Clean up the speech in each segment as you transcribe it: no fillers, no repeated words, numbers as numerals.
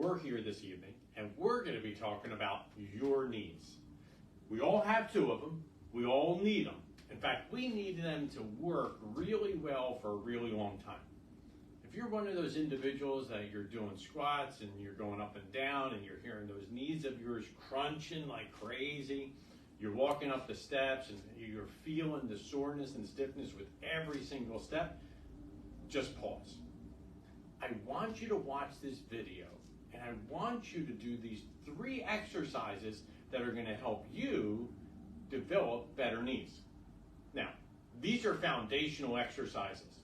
we're here this evening and we're going to be talking about your knees. We all have two of them. We all need them. In fact, we need them to work really well for a really long time. If you're one of those individuals that you're doing squats and you're going up and down and you're hearing those knees of yours crunching like crazy, you're walking up the steps and you're feeling the soreness and stiffness with every single step, just pause. I want you to watch this video and I want you to do these 3 exercises that are going to help you develop better knees. Now, these are foundational exercises.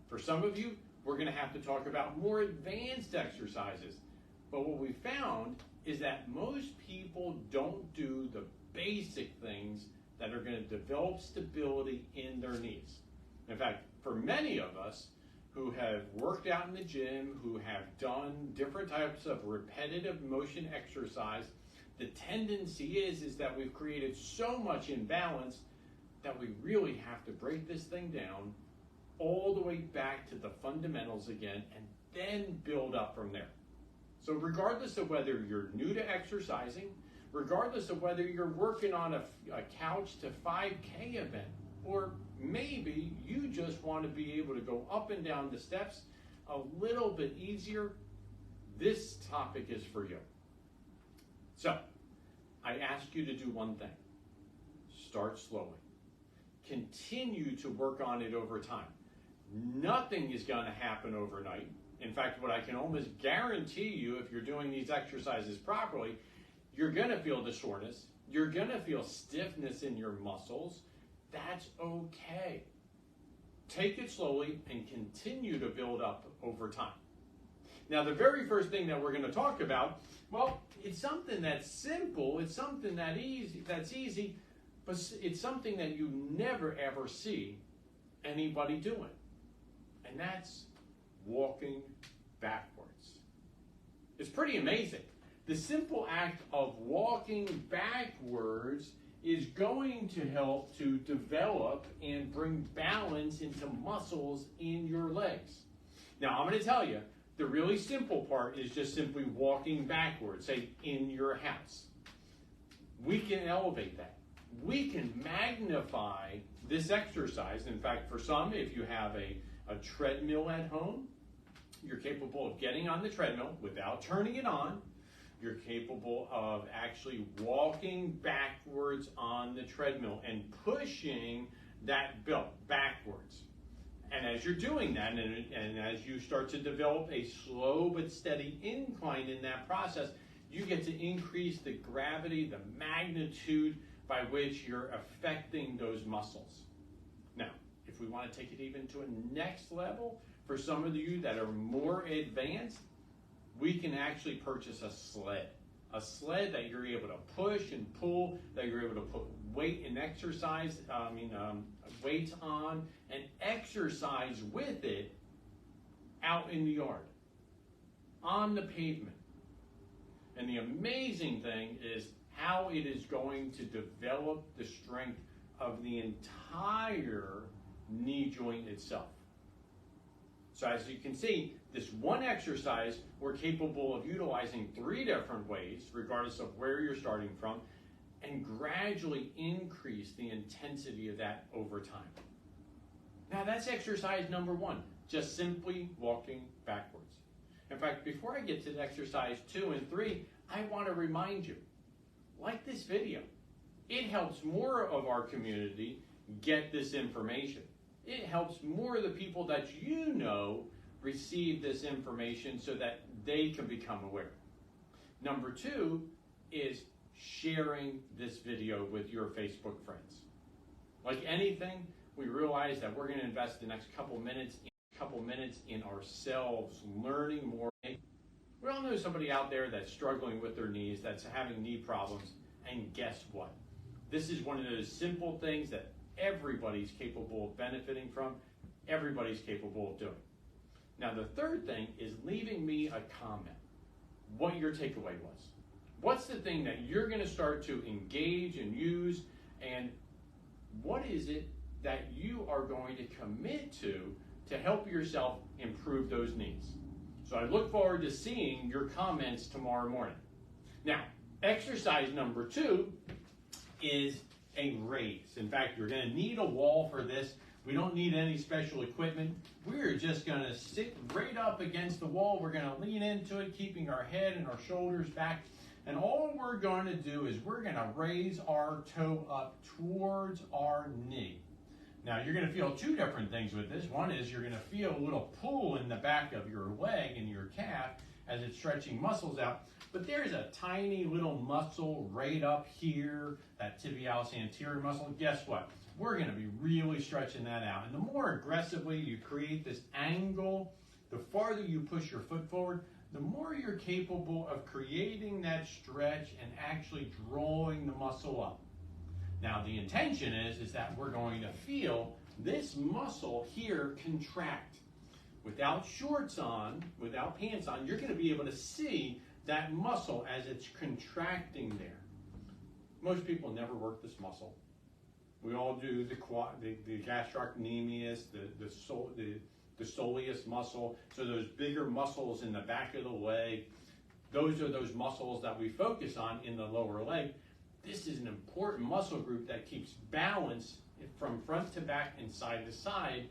For some of you, we're going to have to talk about more advanced exercises. But what we found is that most people don't do the basic things that are going to develop stability in their knees. In fact, for many of us who have worked out in the gym, who have done different types of repetitive motion exercise, the tendency is that we've created so much imbalance that we really have to break this thing down all the way back to the fundamentals again and then build up from there. So regardless of whether you're new to exercising, regardless of whether you're working on a couch to 5K event, or maybe you just want to be able to go up and down the steps a little bit easier, this topic is for you. So, I ask you to do one thing. Start slowly. Continue to work on it over time. Nothing is going to happen overnight. In fact, what I can almost guarantee you, if you're doing these exercises properly, you're going to feel the soreness. You're going to feel stiffness in your muscles. That's okay. Take it slowly and continue to build up over time. Now, the very first thing that we're going to talk about, well, it's something that's simple, it's something that's easy, but it's something that you never ever see anybody doing. And that's walking backwards. It's pretty amazing. The simple act of walking backwards is going to help to develop and bring balance into muscles in your legs. Now, I'm going to tell you, the really simple part is just simply walking backwards, say in your house. We can elevate that. We can magnify this exercise. In fact, for some, if you have a treadmill at home, you're capable of getting on the treadmill without turning it on. You're capable of actually walking backwards on the treadmill and pushing that belt backwards. And as you're doing that, and as you start to develop a slow but steady incline in that process, you get to increase the gravity, the magnitude by which you're affecting those muscles. Now, if we want to take it even to a next level, for some of you that are more advanced, we can actually purchase a sled that you're able to push and pull, that you're able to put weight and weights on and exercise with it out in the yard, on the pavement. And the amazing thing is how it is going to develop the strength of the entire knee joint itself. So as you can see, this one exercise, we're capable of utilizing 3 different ways, regardless of where you're starting from, and gradually increase the intensity of that over time. Now that's exercise number 1, just simply walking backwards. In fact, before I get to exercise 2 and 3, I want to remind you, like this video, it helps more of our community get this information. It helps more of the people that you know receive this information so that they can become aware. Number 2 is sharing this video with your Facebook friends. Like anything, we realize that we're going to invest the next couple minutes in ourselves, learning more. We all know somebody out there that's struggling with their knees, that's having knee problems, and guess what? This is one of those simple things that everybody's capable of benefiting from, everybody's capable of doing. Now the third thing is leaving me a comment, what your takeaway was. What's the thing that you're going to start to engage and use, and what is it that you are going to commit to help yourself improve those knees? So I look forward to seeing your comments tomorrow morning. Now, exercise number 2 is a raise. In fact, you're going to need a wall for this. We don't need any special equipment. We're just going to sit right up against the wall. We're going to lean into it, keeping our head and our shoulders back. And all we're going to do is we're going to raise our toe up towards our knee. Now, you're going to feel 2 different things with this. One is you're going to feel a little pull in the back of your leg and your calf as it's stretching muscles out. But there's a tiny little muscle right up here, that tibialis anterior muscle. Guess what? We're going to be really stretching that out. And the more aggressively you create this angle, the farther you push your foot forward, the more you're capable of creating that stretch and actually drawing the muscle up. Now, the intention is that we're going to feel this muscle here contract. Without shorts on, without pants on, you're going to be able to see that muscle as it's contracting there. Most people never work this muscle. We all do the gastrocnemius, the soleus muscle. So those bigger muscles in the back of the leg, those are those muscles that we focus on in the lower leg. This is an important muscle group that keeps balance from front to back and side to side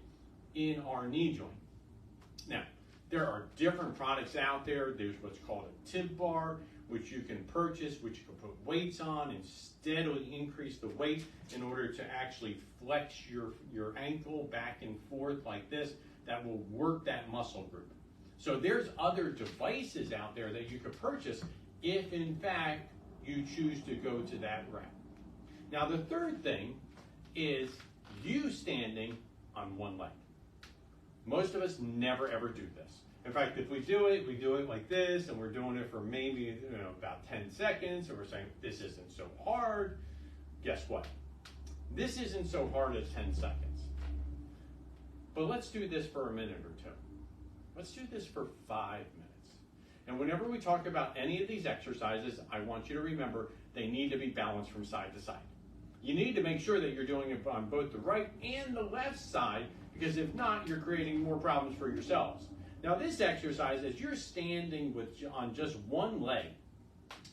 in our knee joint. Now, there are different products out there. There's what's called a tib bar, which you can purchase, which you can put weights on and steadily increase the weight in order to actually flex your ankle back and forth like this. That will work that muscle group. So there's other devices out there that you could purchase if, in fact, you choose to go to that route. Now, the third thing is you standing on one leg. Most of us never ever do this. In fact, if we do it like this, and we're doing it for maybe about 10 seconds, and we're saying, this isn't so hard. Guess what? This isn't so hard as 10 seconds. But let's do this for a minute or 2. Let's do this for 5 minutes. And whenever we talk about any of these exercises, I want you to remember they need to be balanced from side to side. You need to make sure that you're doing it on both the right and the left side, because if not, you're creating more problems for yourselves. Now, this exercise, as you're standing on just one leg,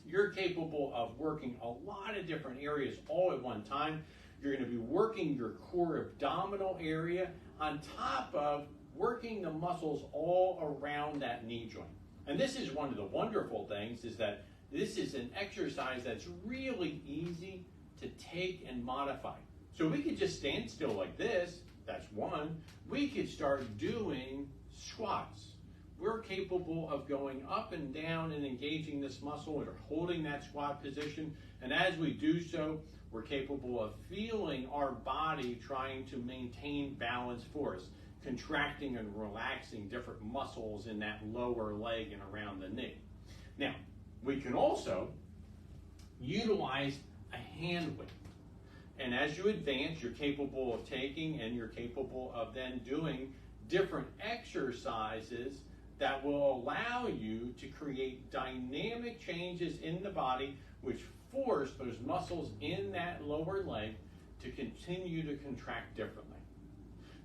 you're capable of working a lot of different areas all at one time. You're going to be working your core abdominal area on top of working the muscles all around that knee joint. And this is one of the wonderful things, is that this is an exercise that's really easy to take and modify. So we could just stand still like this. That's one. We could start doing squats. We're capable of going up and down and engaging this muscle or holding that squat position. And as we do so, we're capable of feeling our body trying to maintain balance for us, contracting and relaxing different muscles in that lower leg and around the knee. Now, we can also utilize a hand weight. And as you advance, you're capable of taking and you're capable of then doing different exercises that will allow you to create dynamic changes in the body, which force those muscles in that lower leg to continue to contract differently.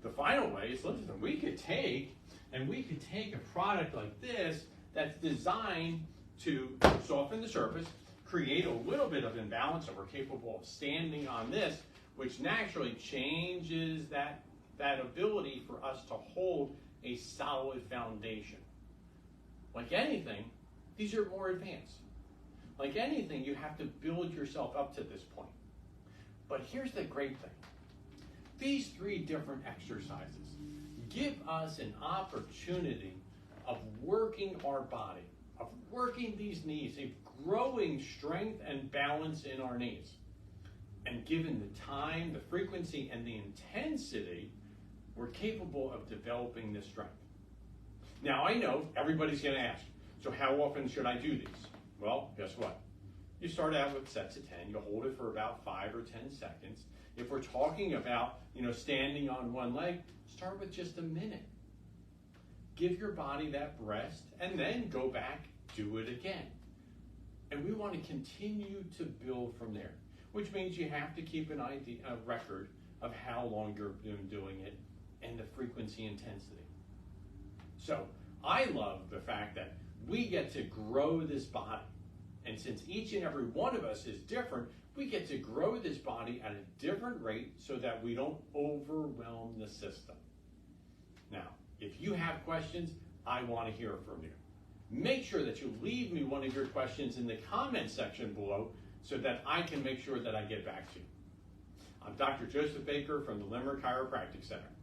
The final way is, listen, we could take a product like this that's designed to soften the surface, create a little bit of imbalance, so we're capable of standing on this, which naturally changes that ability for us to hold a solid foundation. Like anything, these are more advanced. Like anything, you have to build yourself up to this point. But here's the great thing. These 3 different exercises give us an opportunity of working our body, of working these knees, of growing strength and balance in our knees. And given the time, the frequency, and the intensity, we're capable of developing this strength. Now, I know everybody's going to ask, so how often should I do these? Well, guess what? You start out with sets of 10. You hold it for about 5 or 10 seconds. If we're talking about, standing on one leg, start with just a minute. Give your body that rest, and then go back, do it again. And we want to continue to build from there, which means you have to keep a record of how long you're doing it and the frequency intensity. So I love the fact that we get to grow this body. And since each and every one of us is different, we get to grow this body at a different rate so that we don't overwhelm the system. Now, if you have questions, I want to hear from you. Make sure that you leave me one of your questions in the comment section below so that I can make sure that I get back to you. I'm Dr. Joseph Baker from the Limerick Chiropractic Center.